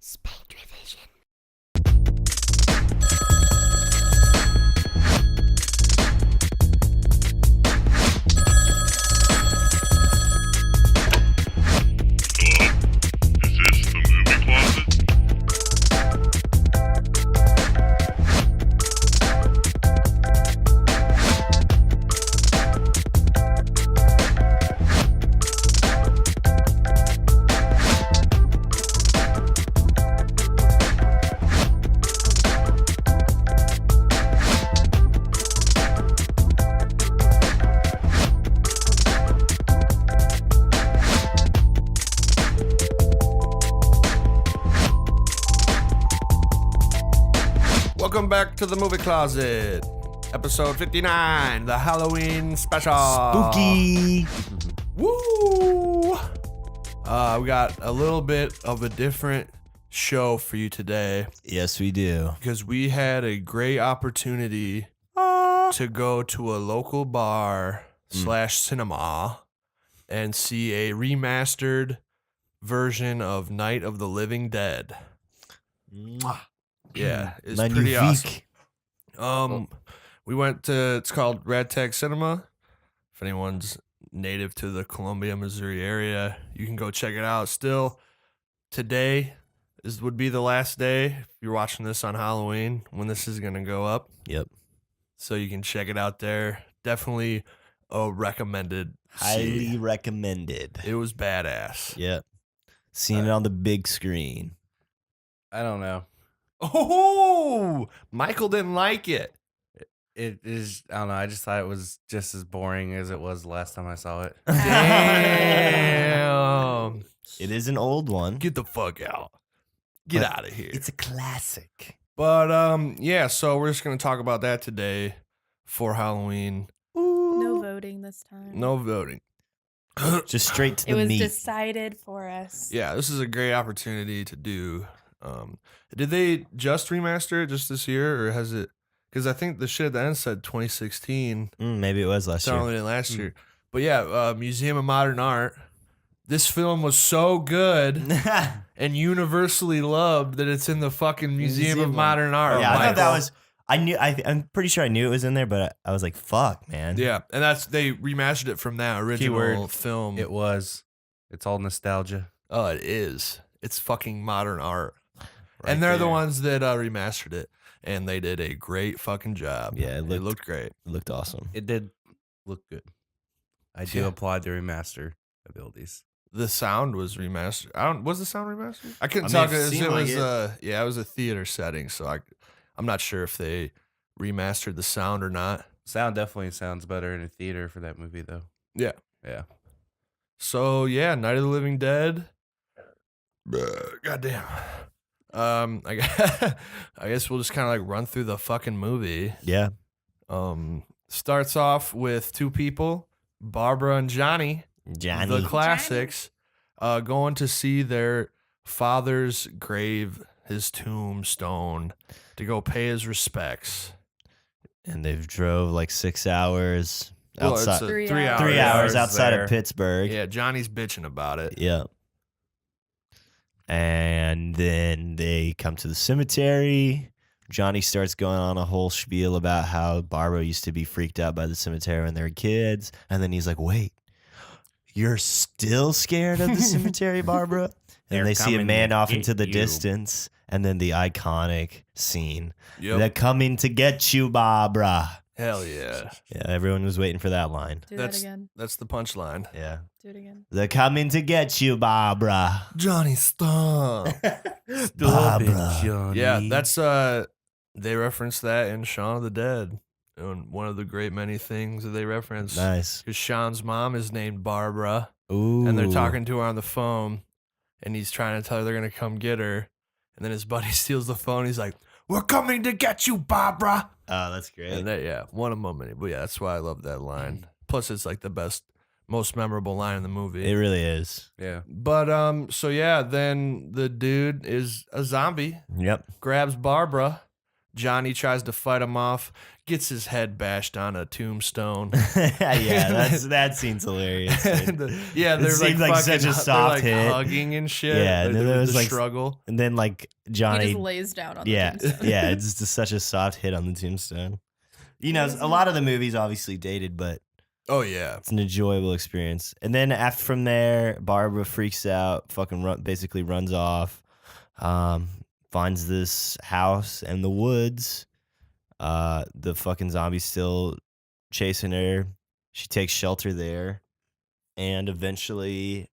Spank revision. Is this the movie closet? Welcome back to the movie closet, episode 59, the Halloween special. Spooky. Woo! We got a little bit of a different show for you today Yes, we do. because we had a great opportunity to go to a local bar slash cinema and see a remastered version of Night of the Living Dead. Yeah, it's pretty awesome. We went to, it's called RagTag Cinema. If anyone's native to the Columbia, Missouri area, you can go check it out. Still, today would be the last day, if you're watching this on Halloween, when this is going to go up. Yep. So you can check it out there. Definitely a recommended Highly see. recommended. It was badass. Yep. Seeing it on the big screen. I don't know. Oh, Michael didn't like it. It is. I don't know. I just thought it was just as boring as it was the last time I saw it. Damn. It is an old one. Get the fuck out. Get But out of here. It's a classic. But yeah, so we're just gonna talk about that today for Halloween. No voting this time. No voting. Just straight to It the was meat. decided for us. Yeah, this is a great opportunity to do. Did they just remaster it just this year, or has it? Because I think the shit at the end said 2016. Maybe it was last It's only year. last year. But yeah, Museum of Modern Art. This film was so good and universally loved that it's in the fucking Museum of Modern Art. Yeah, I thought that Michael. was. I knew. I'm pretty sure I knew it was in there, but I was like, "Fuck, man." Yeah, and they remastered it from that original Keyword, film. It was. It's all nostalgia. Oh, it is. It's fucking modern art. Right And they're the there. ones that remastered it. And they did a great fucking job. Yeah, it looked great. It looked awesome. It did look good. I do Yeah. applaud the remaster abilities. The sound was remastered. Was the sound remastered? I couldn't I mean, tell it because seemed it like was it. yeah, it was a theater setting, so I'm not sure if they remastered the sound or not. Sound definitely sounds better in a theater for that movie, though. Yeah. Yeah. So yeah, Night of the Living Dead. Goddamn. I guess we'll just kind of like run through the fucking movie. Yeah. Starts off with two people, Barbara and Johnny, Johnny. the classics, going to see their father's grave, his tombstone, to go pay his respects. And they've drove like 6 hours Well, it's outside. a 3 3 hours. 3 hours hours outside there. of Pittsburgh. Yeah, Johnny's bitching about it. Yeah. And then they come to the cemetery. Johnny starts going on a whole spiel about how Barbara used to be freaked out by the cemetery when they were kids. And then he's like, wait, you're still scared of the cemetery, Barbara? They're And they see a coming man to off get into the you. distance. And then the iconic scene. Yep. They're coming to get you, Barbara. Hell yeah. Yeah, everyone was waiting for that line. Do That's- that again. That's the punchline. Yeah. Do it again. They're coming to get you, Barbara. Johnny, stop. Barbara. Yeah, that's they reference that in Shaun of the Dead. And one of the great many things that they reference. Nice. Because Sean's mom is named Barbara. Ooh. And they're talking to her on the phone. And he's trying to tell her they're going to come get her. And then his buddy steals the phone. He's like, "We're coming to get you, Barbara." Oh, that's great. And that, yeah, one of them. But yeah, that's why I love that line. Plus, it's like the best, most memorable line in the movie. It really is. Yeah. But so yeah, then the dude is a zombie, Yep. grabs Barbara, Johnny tries to fight him off, gets his head bashed on a tombstone. Yeah, that scene's hilarious. And, Dude. yeah, they're seemed like, like fucking, such a soft they're like hit. hugging and shit. Yeah, and then there was the like struggle. And then like He Johnny, just lays down on yeah, the tombstone. yeah, it's just such a soft hit on the tombstone. You know, a lot of the movies obviously dated, but Oh yeah, it's an enjoyable experience. And then after from there, Barbara freaks out, basically runs off, finds this house in the woods. The fucking zombie's still chasing her. She takes shelter there, and eventually,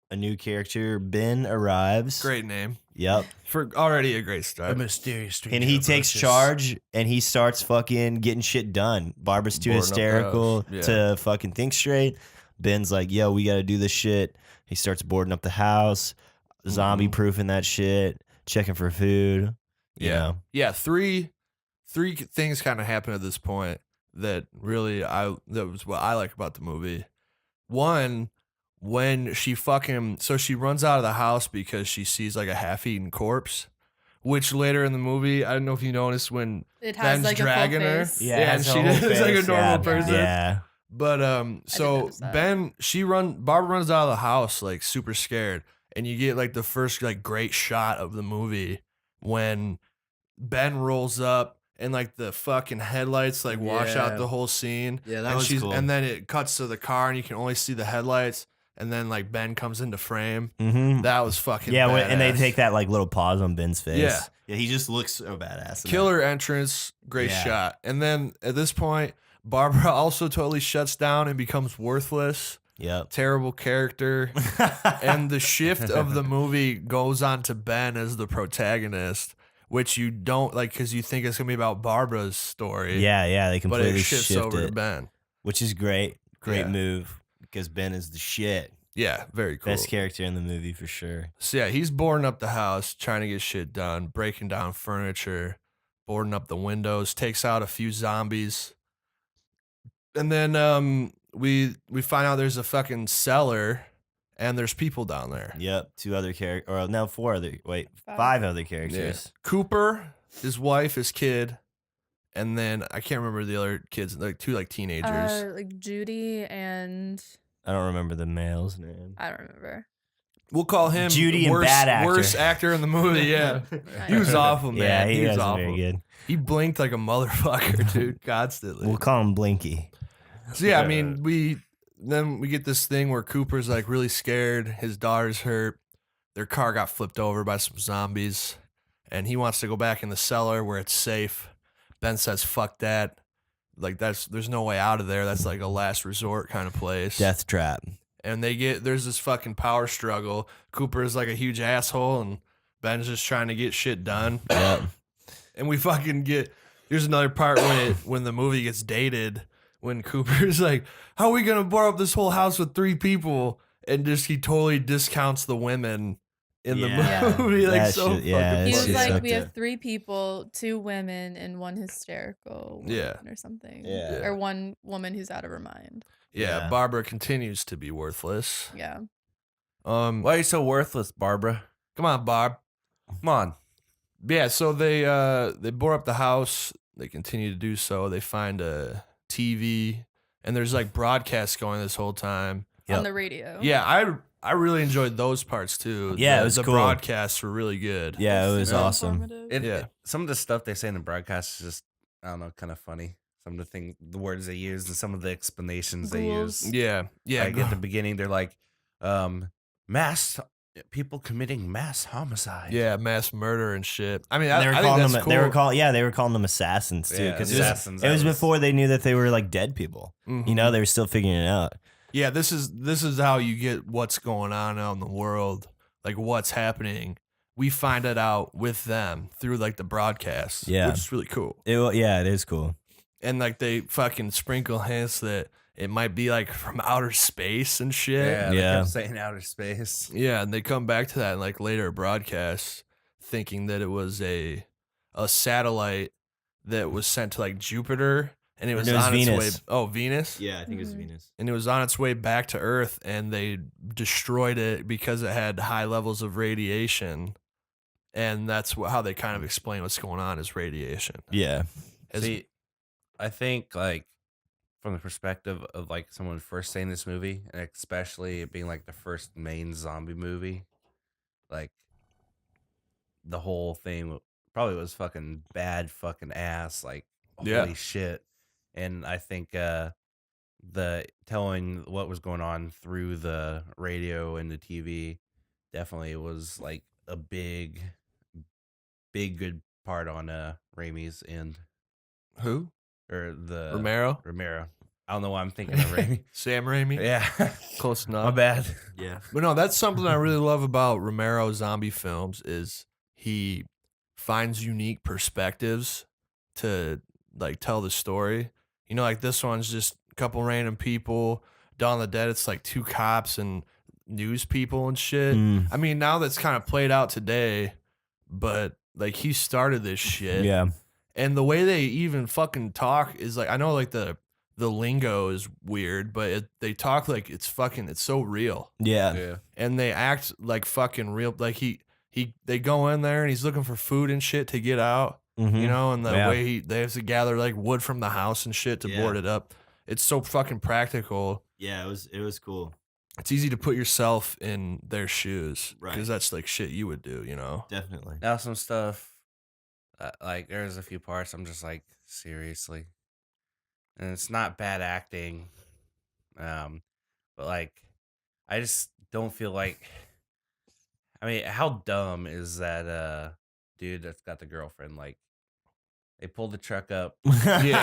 a new character, Ben, arrives. great name Yep. for already a great start. mysterious stranger. And he takes charge and he starts fucking getting shit done. Barbara's too Boarding up the hysterical house. Yeah. to fucking think straight. Ben's like, yo, we got to do this shit. He starts boarding up the house, zombie proofing that shit, checking for food. You Yeah. know? Yeah, three things kind of happen at this point that really that was what I like about the movie. One, when she she runs out of the house because she sees like a half-eaten corpse, which later in the movie, I don't know if you noticed when It has Ben's like a dragging full her. face. Yeah, Yeah, and she looks like a normal person. Yeah. But so notice that. Barbara runs out of the house like super scared, and you get like the first like great shot of the movie when Ben rolls up and like the fucking headlights like wash out Yeah. the whole scene. Yeah, that and was cool. And then it cuts to the car and you can only see the headlights, and then like Ben comes into frame. Mm-hmm. That was fucking Yeah, and they badass. take that like little pause on Ben's face. Yeah. Yeah, he just looks so badass. in Killer entrance, great Yeah. shot. And then at this point, Barbara also totally shuts down and becomes worthless. that. Terrible character. Yep. And the shift of the movie goes on to Ben as the protagonist, which you don't like because you think it's gonna be about Barbara's story. yeah, they but completely it shifts shift over to it, Ben. which is great. Great Yeah. move because Ben is the shit. Yeah, very cool. Best character in the movie for sure. So yeah, he's boarding up the house, trying to get shit done, breaking down furniture, boarding up the windows, takes out a few zombies, and then we find out there's a fucking cellar, and there's people down there. Yep, four other five other characters. Cooper, his wife, his kid, and then I can't remember the other kids, like two like teenagers. Like Judy and I don't remember the male's name. I don't remember. We'll call him Judy and worst, bad actor. worst actor in the movie. Yeah, I he was don't know. awful, man. Yeah, he was was awful. very good. He blinked like a motherfucker, dude, constantly. We'll call him Blinky. So yeah, I mean, we get this thing where Cooper's like really scared. His daughter's hurt. Their car got flipped over by some zombies, and he wants to go back in the cellar where it's safe. Ben says, "Fuck that! Like there's no way out of there. That's like a last resort kind of place." Death Trap. And there's this fucking power struggle. Cooper is like a huge asshole, and Ben's just trying to get shit done. Yep. And we fucking here's another part when the movie gets dated, when Cooper's like, how are we gonna board up this whole house with 3 people? And he totally discounts the women in Yeah. the movie. Like That so shit- yeah, fucking He that was shit funny. like, sucked we have it. 3 people, 2 women, and 1 hysterical woman Yeah. or something. Yeah. Or 1 woman who's out of her mind. Yeah, Yeah. Barbara continues to be worthless. Yeah. Come Why are you so worthless, Barbara? on, Barb. Come on. Yeah, so they board up the house. They continue to do so. They find a TV, and there's like broadcasts going this whole time. Yep. On the radio. Yeah, I really enjoyed those parts too. Yeah, the, it was the cool. broadcasts were really good. Yeah, it was Super awesome. informative. Yeah. Some of the stuff they say in the broadcast is just, I don't know, kind of funny. Some of the words they use and some of the explanations they Ghouls. use. Yeah, yeah. Like at the beginning, they're like, mass people committing mass homicide. Yeah, mass murder and shit. I mean, They were I think calling that's them. cool. They were calling them assassins too. Yeah, Because assassins, it was that was- before they knew that they were like dead people. Mhm. You know, they were still figuring it out. Yeah, this is how you get what's going on out in the world, like what's happening. We find it out with them through like the broadcasts. Yeah. which is really cool. It is cool. And like they fucking sprinkle hints that it might be like from outer space and shit. Yeah, they Yeah. kept saying outer space. Yeah, and they come back to that in like later broadcasts, thinking that it was a satellite that was sent to like Jupiter, and it was, it was on Venus. its way. Oh, Venus. Yeah, I think it was Mhm. Venus. And it was on its way back to Earth, and they destroyed it because it had high levels of radiation. and that's how they kind of explain what's going on is radiation. Yeah. See, I think like from the perspective of like someone first seeing this movie, and especially it being like the first main zombie movie, like the whole thing probably was fucking bad fucking ass, like Yeah. holy shit. And I think the telling what was going on through the radio and the TV definitely was like a big good part on Raimi's end, Who? or the Romero? Romero. I don't know why I'm thinking of Raimi. Sam Raimi? Yeah. Close enough. My bad. Yeah. But no, that's something I really love about Romero zombie films is he finds unique perspectives to like tell the story. You know, like this one's just a couple random people. Dawn of the Dead, it's like 2 cops and news people and shit. Mm. I mean, now that's kind of played out today, but like he started this shit. Yeah. And the way they even fucking talk is like, I know like the lingo is weird, but they talk like it's so real. Yeah. Yeah. And they act like fucking real. Like they go in there and he's looking for food and shit to get out, Mhm. you know, and the Yeah. way they have to gather like wood from the house and shit to Yeah. board it up. It's so fucking practical. Yeah, it was cool. It's easy to put yourself in their shoes Right. because that's like shit you would do, you know? Definitely. Now some stuff, like there's a few parts I'm just like, seriously. And it's not bad acting. But like I just don't feel like, I mean, how dumb is that dude that's got the girlfriend? Like they pulled the truck up yeah,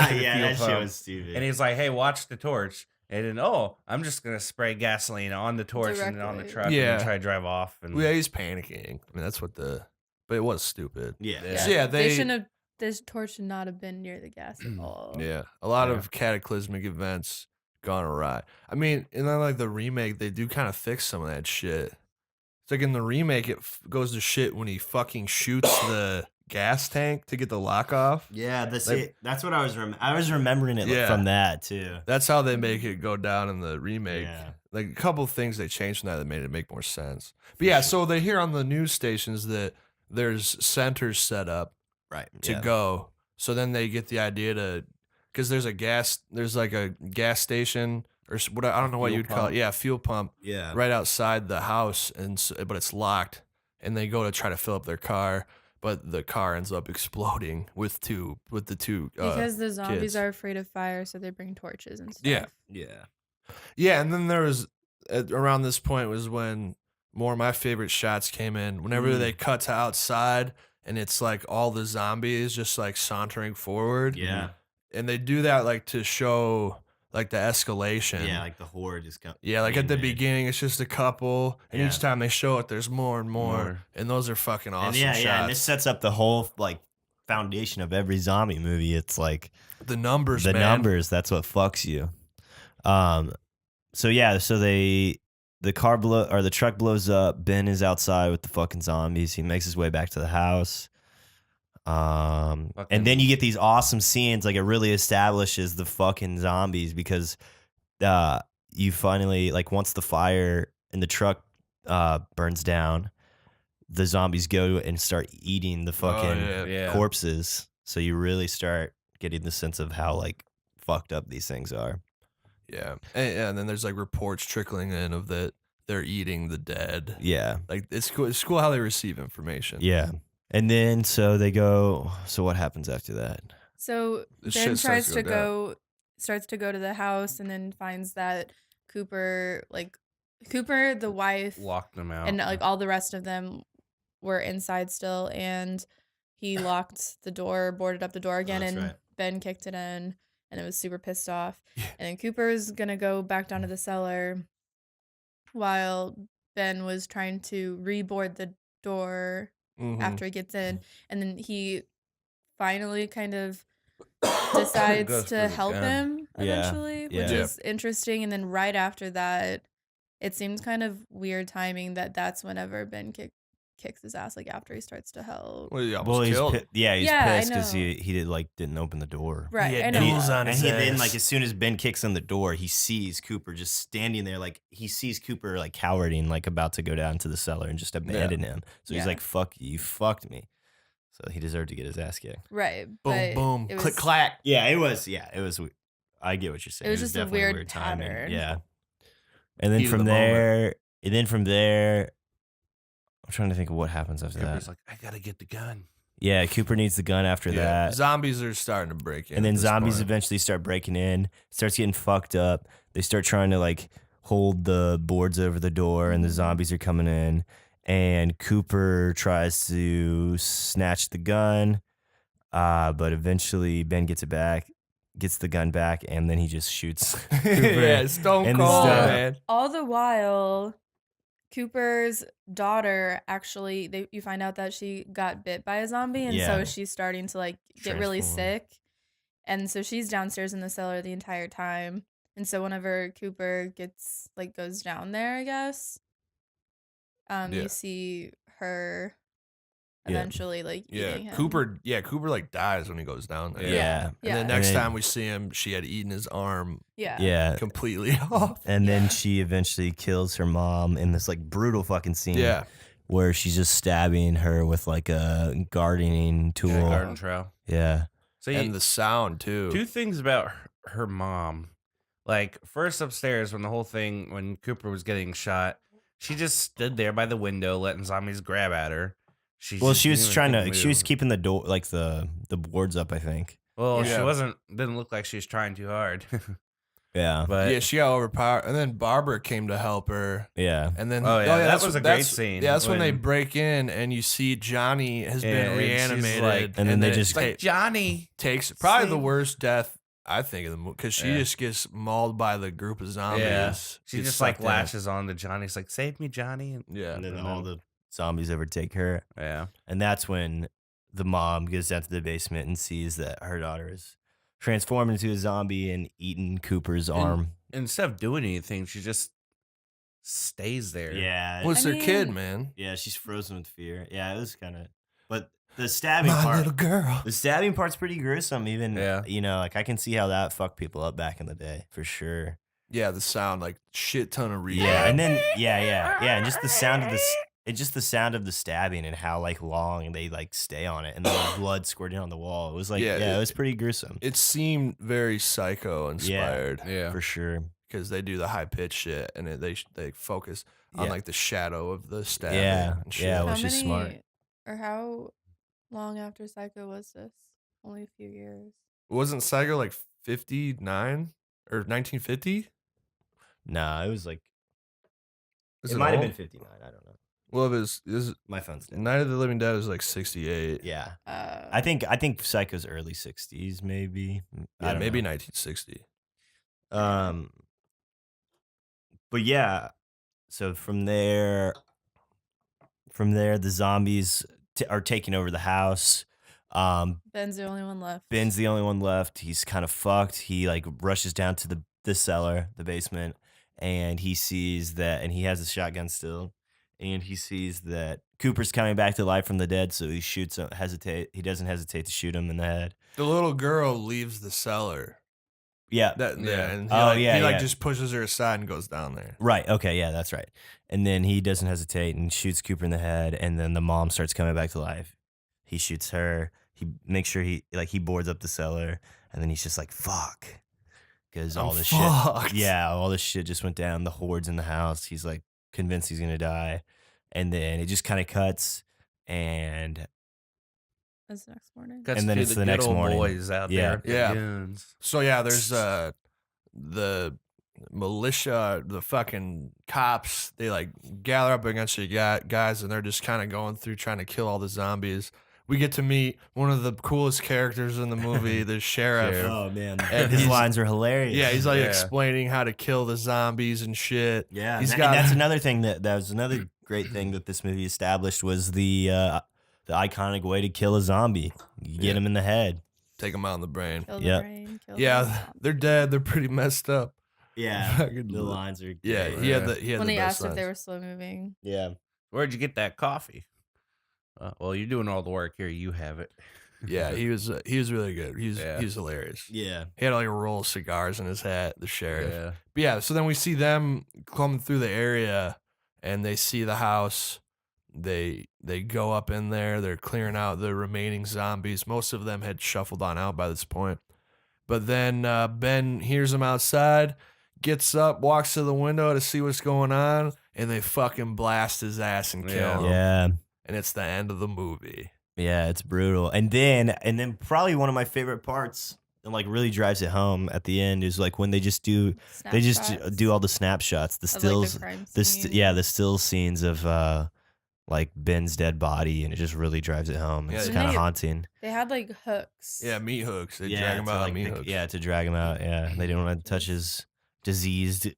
to the fuel that shit pump, was stupid. and he's like, "Hey, watch the torch." And then, oh, I'm just gonna spray gasoline on the torch and then on the Directly. truck, and Yeah. then try to drive off. And Yeah, he's panicking. I mean, that's what but it was stupid. yeah. Yeah. So, yeah, They they shouldn't have. This torch should not have been near the gas at all. Yeah, a lot Yeah. of cataclysmic events gone awry. I mean, and then like the remake, they do kind of fix some of that shit. It's like in the remake, it goes to shit when he fucking shoots the gas tank to get the lock off. Yeah, that's what I was I was remembering it Yeah. from that too. That's how they make it go down in the remake. Yeah. Like a couple of things they changed from that make it make more sense. But yeah, so they hear on the news stations that there's centers set up Right. to go. So then they get the idea because there's like a gas station or what I don't know what Fuel you'd call it. pump. Yeah, fuel pump Yeah. right outside the house, but it's locked. And they go to try to fill up their car, but the car ends up exploding with the two. Because the zombies kids. are afraid of fire, so they bring torches and stuff. Yeah. Yeah. Yeah, and then there was around this point was when more of my favorite shots came in. Whenever they cut to outside and it's like all the zombies just like sauntering forward. Yeah. And they do that like to show like the escalation. Yeah, like the horde just come. Yeah, like at the beginning it's just a couple, and Yeah. each time they show it, there's more and more, More. and those are fucking awesome And yeah, shots. yeah, and this sets up the whole like foundation of every zombie movie. It's like The numbers, the man. numbers. That's what fucks you. So yeah, so the truck blows up. Ben is outside with the fucking zombies. He makes his way back to the house. And then you get these awesome scenes. Like it really establishes the fucking zombies because you finally like once the fire in the truck burns down, the zombies go and start eating the fucking Oh, yeah. corpses. So you really start getting the sense of how like fucked up these things are. Yeah, and then there's like reports trickling in of that they're eating the dead. Yeah. Like it's cool. It's cool how they receive information. Yeah. And then so they go. So what happens after that? So This Ben shit starts tries to to go starts to go to the house and then finds that Cooper, the wife, Locked them out. and like all the rest of them were inside still, and he locked the door, boarded up the door again, that's and right. Ben kicked it in, and it was super pissed off. And then Cooper's gonna go back down to the cellar while Ben was trying to reboard the door Mhm. after he gets in, and then he finally kind of decides Goes for to the help gun. him Yeah, eventually, which yeah. is interesting. And then right after that, it seems kind of weird timing that's whenever Ben kicks his ass like after he starts to help. Well, he Well, almost he's killed. he's Yeah, I pissed because know. he didn't open the door. Right, had I know. duels on And his then, ass. like, as soon as Ben kicks in the door, he sees Cooper just standing there, like he sees Cooper like cowering, like about to go down to the cellar and just abandon him. So he's Yeah. like, "Fuck you, fucked me." So he deserved to get his ass kicked. Right, Boom, but boom, it click, was- clack. Yeah, it was. I get what you're saying. It was just a definitely weird timing. pattern. Yeah. And then Heat of from the moment. there, I'm trying to think of what happens after Cooper's that. like, I gotta get the gun. Yeah, Cooper needs the gun after Yeah, that. zombies are starting to break in. And then at this zombies point. eventually start breaking in, starts getting fucked up. They start trying to like hold the boards over the door, and the zombies are coming in. And Cooper tries to snatch the gun, but eventually Ben gets the gun back, and then he just shoots Cooper. Yeah, Stone And Cold, this, man. all the while, Cooper's daughter actually, you find out that she got bit by a zombie, and Yeah. so she's starting to like get really Transform. sick, and so she's downstairs in the cellar the entire time. And so whenever Cooper goes down there, I guess, Yeah. you see her Yeah. eventually like eating him. Cooper like dies when he goes down there. Yeah. And Yeah. then next And then- time we see him, she had eaten his arm Yeah. Yeah. completely off. And then Yeah. she eventually kills her mom in this like brutal fucking scene. Yeah. Where she's just stabbing her with like a gardening tool. Yeah, garden trowel. Yeah. So And the sound too. two things about her mom. Like, first upstairs when Cooper was getting shot, she just stood there by the window letting zombies grab at her. She Well, just she was didn't even trying think to. She was move. keeping the door, like the boards up. I think. Well, Yeah. she didn't look like she was trying too hard. Yeah. But Yeah, she got overpowered. And then Barbara came to help her. Yeah. And then Oh, yeah, that that's was when- a great that's- scene Yeah, that's when they when- break in and you see Johnny has Yeah, been and she's reanimated. like- And then they it just- it's like, Johnny. takes probably the save- worst death I think of the movie because she Yeah. just gets mauled by the group of zombies. Yeah. She Gets just like sucked in. latches on to Johnny. It's like, save me, Johnny. Yeah. And then all the zombies overtake her, Yeah. and that's when the mom goes down to the basement and sees that her daughter is transformed into a zombie and eaten Cooper's arm. Instead of doing anything, she just stays there. Yeah. What's I their kid, mean- man? Yeah, she's frozen with fear. Yeah, it was kind of. But the stabbing part. girl. The stabbing part's pretty gruesome. Even, Yeah. like I can see how that fucked people up back in the day for sure. Yeah, the sound like shit ton of reverb. Yeah, and then and just the sound of the sound of the stabbing and how like long they like stay on it and then the blood squirting on the wall. It was like Yeah, it was pretty gruesome. it seemed very Psycho inspired Yeah. For sure. because they do the high pitch shit and they focus on Yeah. like the shadow of the stabbing. Yeah, and shit. yeah, How well, she's many smart. or how long after Psycho was this? Only a few years. Wasn't Psycho like 59 or 1950? Nah, it was like Is it might have old? been 59. I don't know. Well, it was My phone's dead. Night of the Living Dead was like 68. Yeah, Uh, I think Psycho's early 60s, maybe. I Yeah, don't maybe know. 1960. But yeah, so from there, the zombies are taking over the house. Ben's the only one left. Ben's the only one left. He's kind of fucked. He like rushes down to the cellar, the basement, and he sees that, and he has a shotgun still, and he sees that Cooper's coming back to life from the dead. So he shoots him. He doesn't hesitate to shoot him in the head. The little girl leaves the cellar. Yeah. Yeah, and he yeah. just pushes her aside and goes down there. Right. Okay. Yeah, that's right. And then he doesn't hesitate and shoots Cooper in the head. And then the mom starts coming back to life. He shoots her. He makes sure he boards up the cellar. And then he's just like, fuck. Because all this fucked. shit. Yeah. All this shit just went down. The horde's in the house. He's like convinced he's going to die. And then it just kind of cuts. And It's the next morning. Cuts And then to it's the the good next old morning. boys out Yeah. there. Yeah. Goons. So yeah, there's the militia, the fucking cops. They like gather up against you guys, and they're just kind of going through trying to kill all the zombies. We get to meet one of the coolest characters in the movie, the sheriff. Sheriff. oh, man. And His he's- lines are hilarious. Yeah, he's like Yeah. explaining how to kill the zombies and shit. Yeah, He's and got- that's another thing that was another great thing that this movie established was the iconic way to kill a zombie. You get Yeah. him in the head. Take them out in the brain. Kill Yeah. the brain. Kill the Yeah, zombie. they're dead. They're pretty messed up. Yeah, Fucking the li- lines are Yeah, great. he had Yeah. the When the he best asked if they lines. were slow moving. yeah. Where'd you get that coffee? Well, you're doing all the work here. You have it. Yeah, he was really good. He's Yeah. he's hilarious. Yeah. He had like a roll of cigars in his hat, the sheriff. Yeah. But yeah, so then we see them coming through the area and they see the house. They go up in there, they're clearing out the remaining zombies. Most of them had shuffled on out by this point. But then Ben hears them outside, gets up, walks to the window to see what's going on, and they fucking blast his ass and kill him. Yeah. And it's the end of the movie. Yeah, it's brutal. And then probably one of my favorite parts and like really drives it home at the end is like when they just do Snapshots do all the snapshots, the of, like, stills, the crime the scene. the still scenes of like Ben's dead body, and it just really drives it home. It's Yeah, kind of they- haunting. They had like hooks. Yeah, meat hooks. They Yeah, drag him to, out like, on meat hooks. Yeah, to drag him out. Yeah, they didn't want to touch his diseased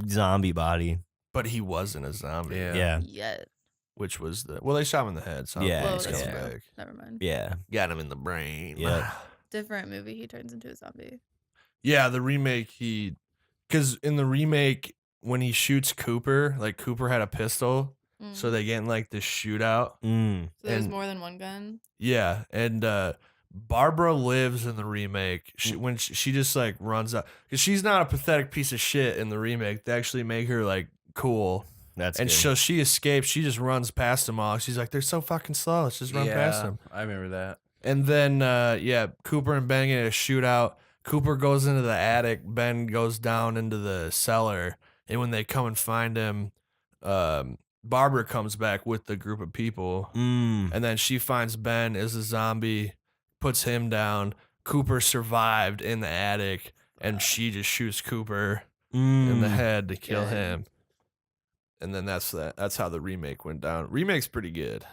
zombie body. But he wasn't a zombie. Yeah. Yeah, Yet. Which was they shot him in the head. So Yeah, Whoa, he's that's coming true. back. Never mind. yeah, Got him in the brain. Yep. Different movie. He turns into a zombie. Yeah, the remake, because in the remake, when he shoots Cooper, like Cooper had a pistol, so they get in like this shootout. Mm. So there's and- more than one gun. Yeah, and Barbara lives in the remake. When she just like runs out, because she's not a pathetic piece of shit in the remake. They actually make her like cool. That's And good. so she escapes. She just runs past them all. She's like, they're so fucking slow. Let's just run past them. I remember that. And then, Cooper and Ben get in a shootout. Cooper goes into the attic. Ben goes down into the cellar. And when they come and find him, Barbara comes back with the group of people. Mm. And then she finds Ben as a zombie, puts him down. Cooper survived in the attic. And she just shoots Cooper in the head to kill Good. him. And then that's how the remake went down. Remake's pretty good.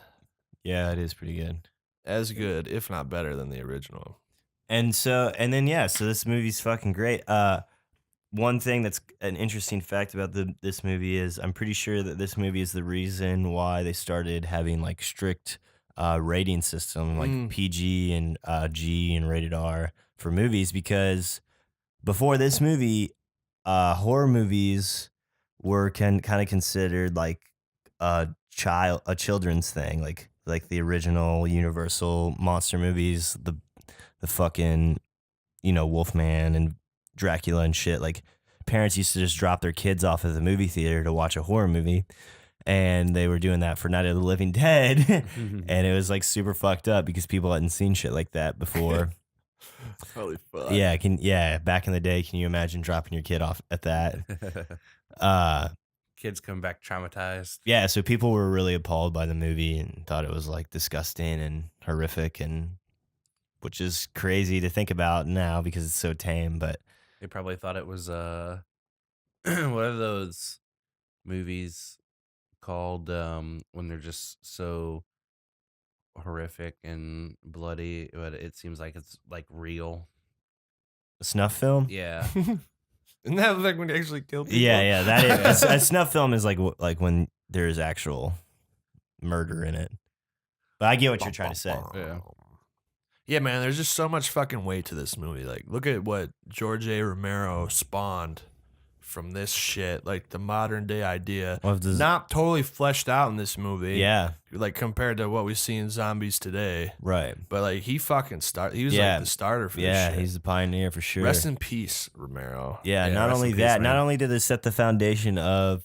Yeah, it is pretty good. As good, if not better than the original. And so this movie's fucking great. One thing that's an interesting fact about this movie is I'm pretty sure that this movie is the reason why they started having like strict rating system, like PG and G and rated R for movies, because before this movie, horror movies were kind of considered like a children's thing, like the original Universal monster movies, the fucking, Wolfman and Dracula and shit. Like parents used to just drop their kids off at the movie theater to watch a horror movie, and they were doing that for Night of the Living Dead, and it was like super fucked up because people hadn't seen shit like that before. Holy fuck. Yeah, back in the day, can you imagine dropping your kid off at that? Kids come back traumatized. Yeah, so people were really appalled by the movie and thought it was like disgusting and horrific, and which is crazy to think about now because it's so tame. But They probably thought it was what are those movies called when they're just so horrific and bloody, but it seems like it's like real. a snuff film, Yeah. Isn't that like when they actually kill people? yeah, that is a snuff film is like when there is actual murder in it. But I get what you're trying to say. Yeah. Yeah, man, there's just so much fucking weight to this movie. Like, look at what George Romero spawned from this shit. Like, the modern day idea. Well, does- Not totally fleshed out in this movie. Yeah, Like, compared to what we see in zombies today. right. But, like, he fucking started. He was, Yeah. like, the starter for this Yeah, shit. he's the pioneer for sure. Rest in peace, Romero. Yeah, Yeah, not rest only in peace, that, not man. only did they set the foundation of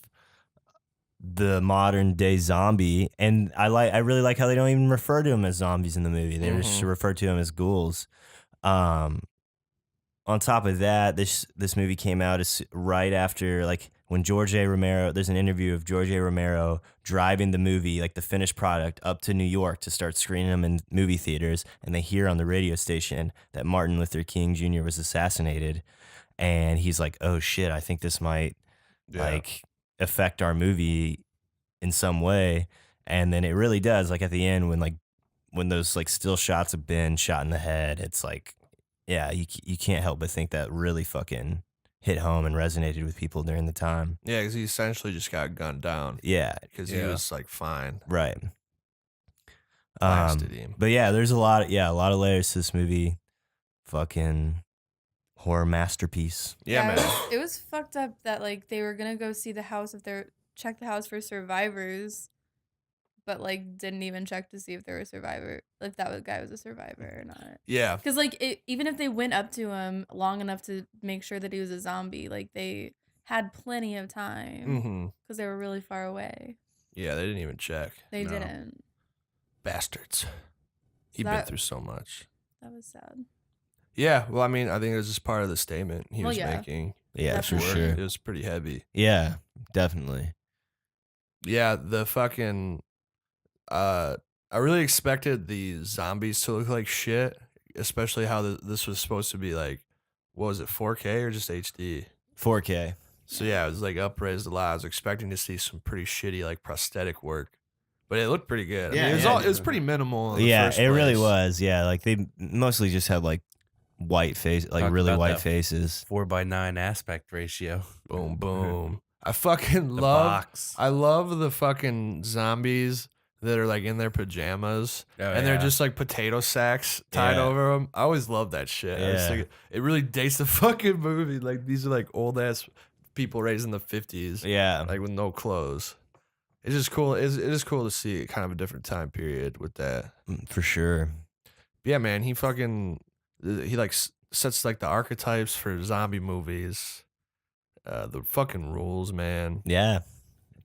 the modern day zombie, and I really like how they don't even refer to them as zombies in the movie. They just refer to them as ghouls. On top of that, this movie came out right after, like, when George A. Romero. There's an interview of George A. Romero driving the movie, like the finished product, up to New York to start screening them in movie theaters, and they hear on the radio station that Martin Luther King Jr. was assassinated, and he's like, "Oh shit, I think this might like affect our movie in some way." And then it really does. Like at the end, when those like still shots of Ben shot in the head, it's like, yeah, you can't help but think that really fucking hit home and resonated with people during the time. Yeah, because he essentially just got gunned down. Yeah, Because he was, like, fine. right. Blasted him. But yeah, there's a lot of layers to this movie. Fucking horror masterpiece. Yeah, man. It was fucked up that like they were gonna go see the house check the house for survivors, but like didn't even check to see if there were if guy was a survivor or not. Yeah. Because like even if they went up to him long enough to make sure that he was a zombie, like they had plenty of time Mm-hmm. because they were really far away. Yeah, they didn't even check. They No. didn't. Bastards. So He'd been through so much. That was sad. Yeah, well, I mean, I think it was just part of the statement he Well, was yeah. making. Yeah, for Definitely. sure. It was pretty heavy. Yeah, definitely. Yeah, the fucking I really expected the zombies to look like shit, especially how this was supposed to be like, what was it, 4K or just HD? 4K. So yeah, it was like upraised a lot. I was expecting to see some pretty shitty like prosthetic work, but it looked pretty good. I mean, it was pretty minimal. In the Yeah, first it really place. was. Yeah, like they mostly just had like white face, like Talk really about white that faces. 4:9 aspect ratio. Boom, boom. I fucking The love. box. I love the fucking zombies that are like in their pajamas Oh, and they're yeah. just like potato sacks tied Yeah. over them. I always love that shit. I just Yeah. think it really dates the fucking movie. Like these are like old ass people raised in the 50s, Yeah. like with no clothes. It's just cool. It is cool to see kind of a different time period with that. For sure. But yeah, man, he like sets like the archetypes for zombie movies. The fucking rules, man. Yeah.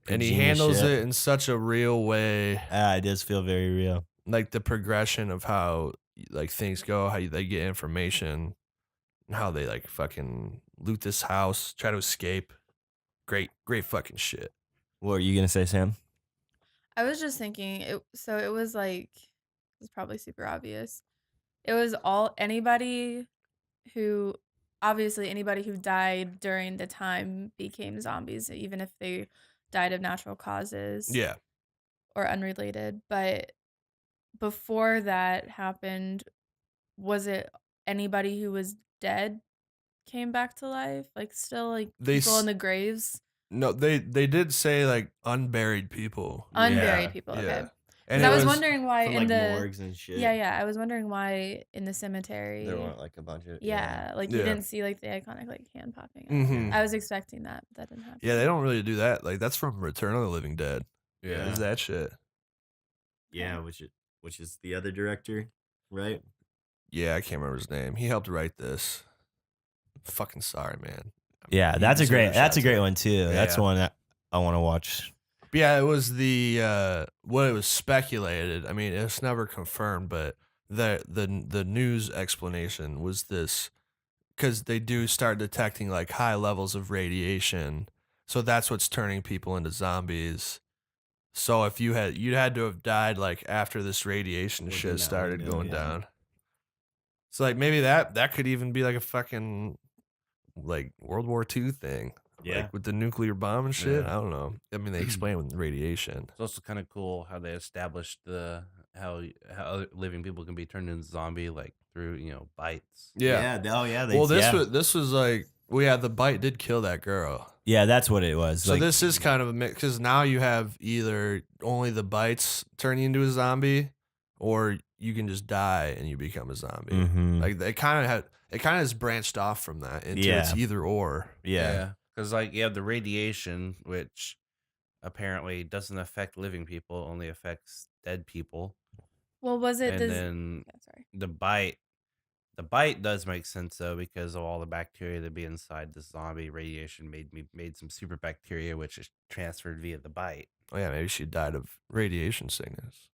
And he Genius handles shit. it in such a real way. It does feel very real. Like the progression of how like things go, they get information, and how they like fucking loot this house, try to escape. Great fucking shit. What are you gonna say, Sam? I was just thinking it was like it's probably super obvious. It was anybody who died during the time became zombies, even if they died of natural causes Yeah. or unrelated. But before that happened, was it anybody who was dead came back to life? Like still like They people s- in the graves? No, they did say like unburied people. Unburied people, okay. Yeah. 'Cause And I it was wondering why From in like the morgues and shit. yeah, I was wondering why in the cemetery. There weren't like a bunch of Yeah, like you Yeah. didn't see like the iconic like hand popping out. Mhm. I was expecting that, but that didn't happen. Yeah, they don't really do that. Like that's from Return of the Living Dead. Yeah. Is that shit? Yeah, which is the other director, right? Yeah, I can't remember his name. He helped write this. Fucking sorry, man. Yeah, He that's a deserved great shout out. one too. That's Yeah. one that I want to watch. But yeah, it was the what it was speculated. I mean, it's never confirmed, but the news explanation was this because they do start detecting like high levels of radiation, so that's what's turning people into zombies. So if you'd had to have died like after this radiation Within shit that started window, going yeah. down. So like maybe that could even be like a fucking like World War II thing. Yeah. Like with the nuclear bomb and shit. Yeah. I don't know. I mean, they explain with radiation. It's also kind of cool how they established how living people can be turned into zombie like through bites. Yeah. Oh yeah. Well, this was like, well, yeah, the bite did kill that girl. Yeah, that's what it was. So like, this is kind of a mix because now you have either only the bites turn you into a zombie, or you can just die and you become a zombie. Mhm. Like it kind of has branched off from that into it's Yeah. either or. yeah. Because like you have the radiation, which apparently doesn't affect living people, only affects dead people. Well, was it And this? then Yeah, sorry. the bite does make sense though, because of all the bacteria that be inside the zombie. Radiation made some super bacteria which is transferred via the bite. Oh yeah, maybe she died of radiation sickness.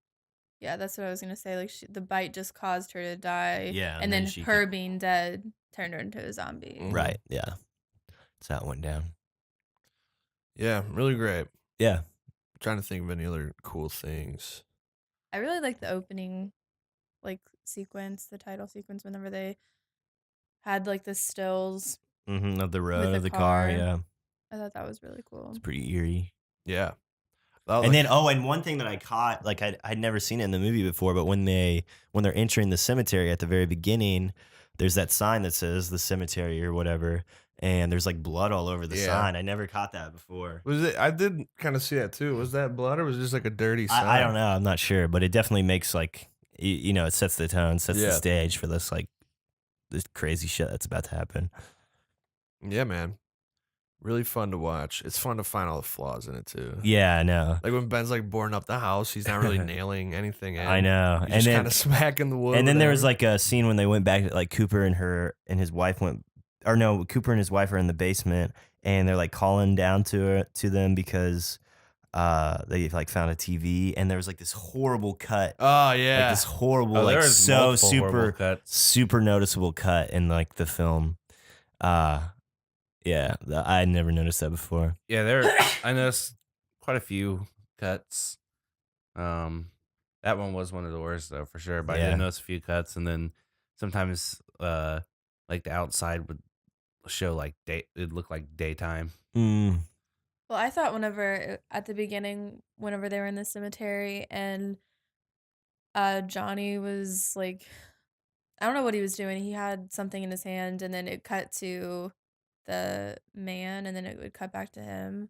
Yeah, that's what I was gonna say. Like the bite just caused her to die. Yeah, and and then then she her being dead turned her into a zombie. Mhm. Right. Yeah. So that went down. Yeah, really great. Yeah. trying to think of any other cool things. I really like the opening, like sequence, the title sequence. Whenever they had like the stills, Mm-hmm. Of the road, the of the car. car. Yeah. I thought that was really cool. It's pretty eerie. Yeah. And then and one thing that I caught, like I'd never seen it in the movie before, but when they're entering the cemetery at the very beginning, there's that sign that says the cemetery or whatever, and there's like blood all over the Yeah. sign. I never caught that before. was it? I did kind of see that too. Was that blood or was it just like a dirty sign? I don't know. I'm not sure, but it definitely makes like it sets the tone, sets the Yeah. stage for this crazy shit that's about to happen. Yeah, man. Really fun to watch. It's fun to find all the flaws in it too. Yeah, I know. Like when Ben's like boarding up the house, he's not really nailing anything in. I know. He's And just then kind of smacking the wood. and then there was whatever. like a scene when they went back, like Cooper and his wife went, or no, Cooper and his wife are in the basement, and they're like calling down to them because they like found a TV, and there was like this horrible cut, Oh yeah. like this horrible, Oh, like there was so multiple horrible super cuts. super noticeable cut in like the film. Yeah, I had never noticed that before. Yeah, I noticed quite a few cuts. That one was one of the worst though, for sure. But I Yeah. did notice a few cuts, and then sometimes, like the outside would show like it looked like daytime. Mm. Well, I thought at the beginning, whenever they were in the cemetery and Johnny was like, I don't know what he was doing. He had something in his hand, and then it cut to the man, and then it would cut back to him.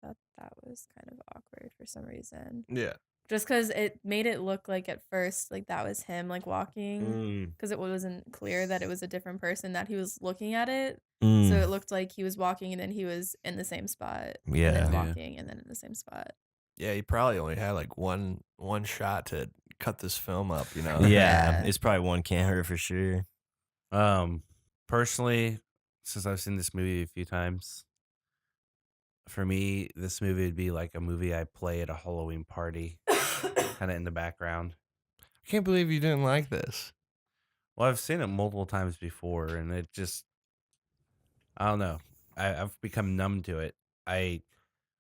I thought that was kind of awkward for some reason. Yeah. Just because it made it look like at first, like that was him, like walking, Mm. because it wasn't clear that it was a different person that he was looking at it. Mm. So it looked like he was walking, and then he was in the same spot. And Yeah. then Yeah. walking, and then in the same spot. Yeah, he probably only had like one shot to cut this film up, you know. Yeah, Yeah. it's probably one camera for sure. Personally, since I've seen this movie a few times, for me, this movie would be like a movie I play at a Halloween party, kind of in the background. I can't believe you didn't like this. Well, I've seen it multiple times before, and it just, I don't know. I've become numb to it. I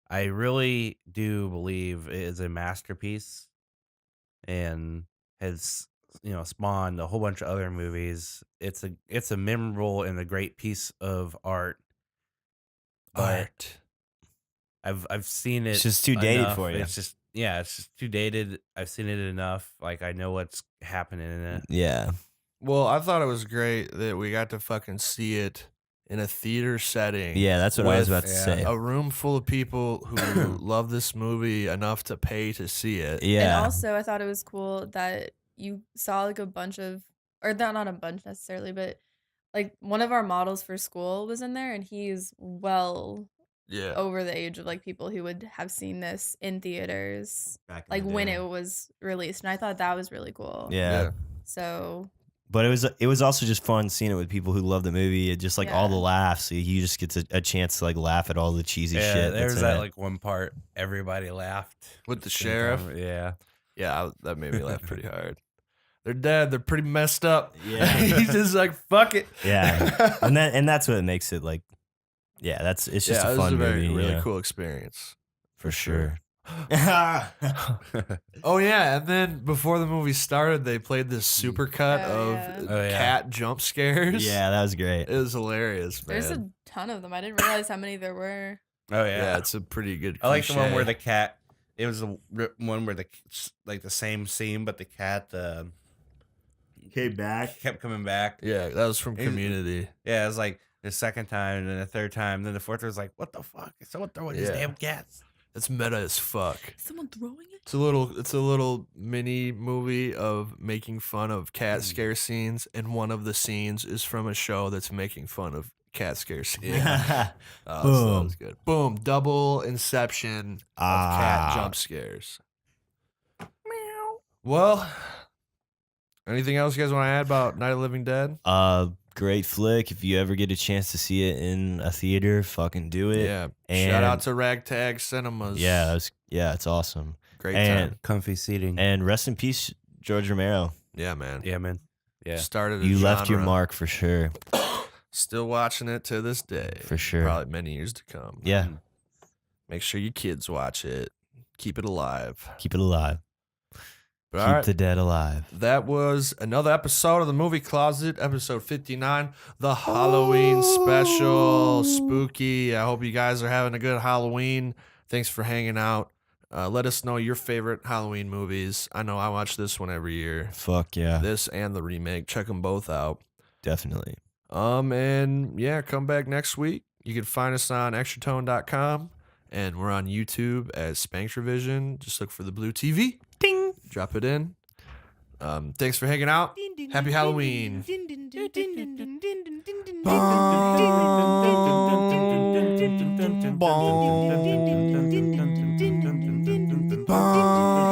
really do believe it is a masterpiece, and has spawned a whole bunch of other movies. It's a memorable and a great piece of art. But I've seen it. It's just too dated enough. for you. It's just too dated. I've seen it enough. Like I know what's happening in it. Yeah. Well, I thought it was great that we got to fucking see it in a theater setting. Yeah, that's what I was with about to say. A room full of people who love this movie enough to pay to see it. Yeah. And also, I thought it was cool that you saw like a bunch of, or not a bunch necessarily, but like one of our models for school was in there, and he's well Yeah. over the age of like people who would have seen this in theaters, Back in like the when day. it was released. And I thought that was really cool. Yeah. So But it was also just fun seeing it with people who love the movie. It just like all the Yeah. laughs. You just get a chance to like laugh at all the cheesy Yeah, shit. there's that's in that it. like one part everybody laughed With the Same sheriff. time. Yeah. Yeah, that made me laugh pretty hard. They're dead. They're pretty messed up. Yeah. He's just like, fuck it. Yeah. and that's what makes it like. Yeah, it's just yeah, a it was fun a very, movie. really yeah, cool experience. for sure. Oh yeah, and then before the movie started, they played this super cut Oh, of yeah. Oh, yeah. cat jump scares. Yeah, that was great. It was hilarious, man. there's a ton of them. I didn't realize how many there were. Oh yeah. yeah. It's a pretty good. I like the one where cliche. the cat. It was the one where the same scene, but the cat Came back. kept coming back. Yeah, that was from It- Community. Yeah, it was like the second time, and then the third time, then the fourth was like, "What the fuck? Is someone throwing these Yeah. damn cats?" It's meta as fuck. Is someone throwing it? It's a little mini movie of making fun of cat scare scenes, and one of the scenes is from a show that's making fun of cat scare scenes. Oh, so that Boom. was good. Boom. Double inception of cat jump scares. Well, anything else you guys want to add about Night of the Living Dead? Great flick. If you ever get a chance to see it in a theater, fucking do it. Yeah. And Shout out to RagTag Cinemas. Yeah, it's awesome. Great and- time. Comfy seating. And rest in peace, George Romero. Yeah, man. Yeah, man. Yeah. Started a You left your genre. mark for sure. Still watching it to this day. For sure. Probably many years to come. Yeah, Make sure your kids watch it. Keep it alive. keep it alive. But Keep all right. the dead alive. That was another episode of the Movie Closet, episode 59, the Halloween special. Spooky. I hope you guys are having a good Halloween. Thanks for hanging out. Let us know your favorite Halloween movies. I know I watch this one every year. Fuck yeah, This and the remake. Check them both out. definitely. And yeah, come back next week. You can find us on extratone.com, and we're on YouTube as Spanx Revision. Just look for the blue TV. Ding. Drop it in. Thanks for hanging out. Happy Halloween. Bong.